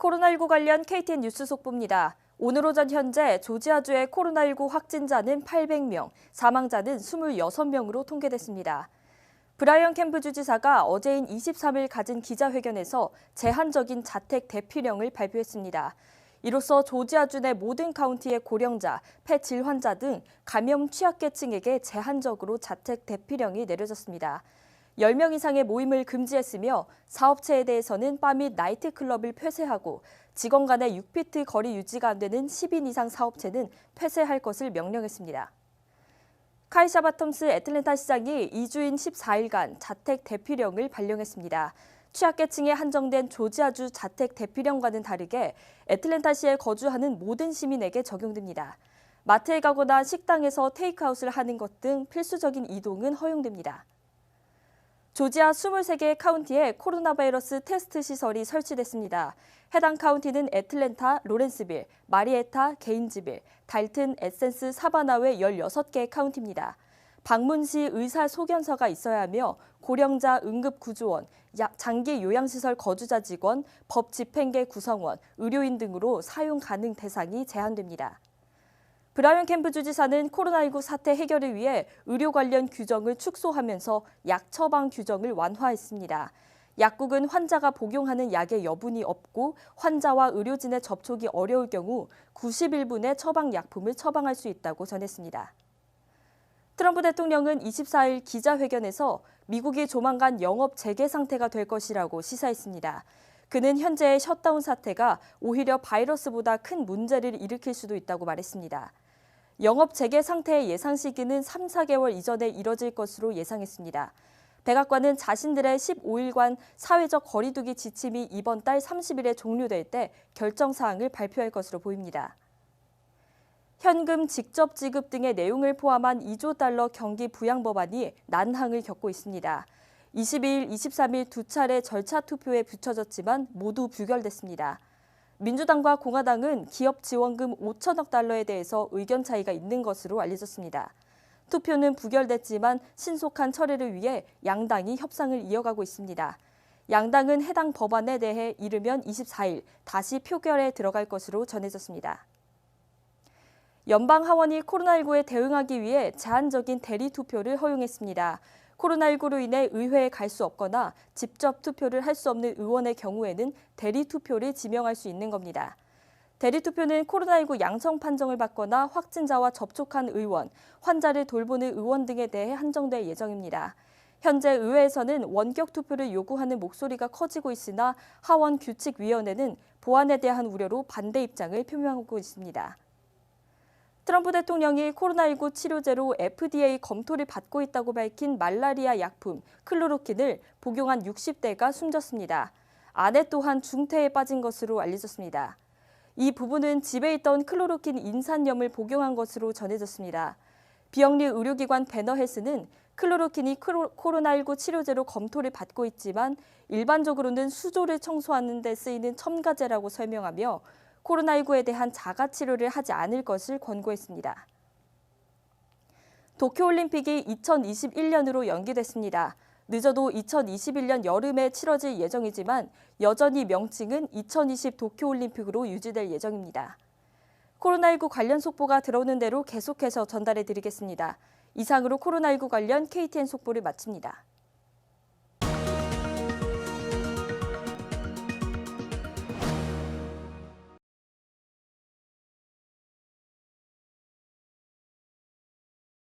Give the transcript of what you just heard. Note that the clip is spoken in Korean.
코로나19 관련 KTN 뉴스 속보입니다. 오늘 오전 현재 조지아주의 코로나19 확진자는 800명, 사망자는 26명으로 통계됐습니다. 브라이언 캠프 주지사가 어제인 23일 가진 기자회견에서 제한적인 자택 대피령을 발표했습니다. 이로써 조지아주 내 모든 카운티의 고령자, 폐질 환자 등 감염 취약계층에게 제한적으로 자택 대피령이 내려졌습니다. 10명 이상의 모임을 금지했으며 사업체에 대해서는 바 및 나이트클럽을 폐쇄하고 직원 간의 6피트 거리 유지가 안 되는 10인 이상 사업체는 폐쇄할 것을 명령했습니다. 카이샤 바텀스 애틀랜타 시장이 2주인 14일간 자택 대피령을 발령했습니다. 취약계층에 한정된 조지아주 자택 대피령과는 다르게 애틀랜타시에 거주하는 모든 시민에게 적용됩니다. 마트에 가거나 식당에서 테이크아웃을 하는 것 등 필수적인 이동은 허용됩니다. 조지아 23개 카운티에 코로나 바이러스 테스트 시설이 설치됐습니다. 해당 카운티는 애틀랜타, 로렌스빌, 마리에타, 게인즈빌, 달튼, 에센스, 사바나 외 16개의 카운티입니다. 방문 시 의사 소견서가 있어야 하며 고령자 응급구조원, 장기 요양시설 거주자 직원, 법 집행계 구성원, 의료인 등으로 사용 가능 대상이 제한됩니다. 브라이언 캠프 주지사는 코로나19 사태 해결을 위해 의료 관련 규정을 축소하면서 약 처방 규정을 완화했습니다. 약국은 환자가 복용하는 약의 여분이 없고 환자와 의료진의 접촉이 어려울 경우 90일분의 처방 약품을 처방할 수 있다고 전했습니다. 트럼프 대통령은 24일 기자회견에서 미국이 조만간 영업 재개 상태가 될 것이라고 시사했습니다. 그는 현재의 셧다운 사태가 오히려 바이러스보다 큰 문제를 일으킬 수도 있다고 말했습니다. 영업 재개 상태의 예상 시기는 3, 4개월 이전에 이뤄질 것으로 예상했습니다. 백악관은 자신들의 15일간 사회적 거리두기 지침이 이번 달 30일에 종료될 때 결정 사항을 발표할 것으로 보입니다. 현금 직접 지급 등의 내용을 포함한 2조 달러 경기 부양 법안이 난항을 겪고 있습니다. 22일, 23일 두 차례 절차 투표에 붙여졌지만 모두 부결됐습니다. 민주당과 공화당은 기업 지원금 5천억 달러에 대해서 의견 차이가 있는 것으로 알려졌습니다. 투표는 부결됐지만 신속한 처리를 위해 양당이 협상을 이어가고 있습니다. 양당은 해당 법안에 대해 이르면 24일 다시 표결에 들어갈 것으로 전해졌습니다. 연방 하원이 코로나19에 대응하기 위해 제한적인 대리 투표를 허용했습니다. 코로나19로 인해 의회에 갈 수 없거나 직접 투표를 할 수 없는 의원의 경우에는 대리 투표를 지명할 수 있는 겁니다. 대리 투표는 코로나19 양성 판정을 받거나 확진자와 접촉한 의원, 환자를 돌보는 의원 등에 대해 한정될 예정입니다. 현재 의회에서는 원격 투표를 요구하는 목소리가 커지고 있으나 하원 규칙위원회는 보안에 대한 우려로 반대 입장을 표명하고 있습니다. 트럼프 대통령이 코로나19 치료제로 FDA 검토를 받고 있다고 밝힌 말라리아 약품 클로로킨을 복용한 60대가 숨졌습니다. 아내 또한 중태에 빠진 것으로 알려졌습니다. 이 부부는 집에 있던 클로로킨 인산염을 복용한 것으로 전해졌습니다. 비영리 의료기관 배너헬스는 클로로킨이 코로나19 치료제로 검토를 받고 있지만 일반적으로는 수조를 청소하는 데 쓰이는 첨가제라고 설명하며 코로나19에 대한 자가치료를 하지 않을 것을 권고했습니다. 도쿄올림픽이 2021년으로 연기됐습니다. 늦어도 2021년 여름에 치러질 예정이지만 여전히 명칭은 2020 도쿄올림픽으로 유지될 예정입니다. 코로나19 관련 속보가 들어오는 대로 계속해서 전달해드리겠습니다. 이상으로 코로나19 관련 KTN 속보를 마칩니다.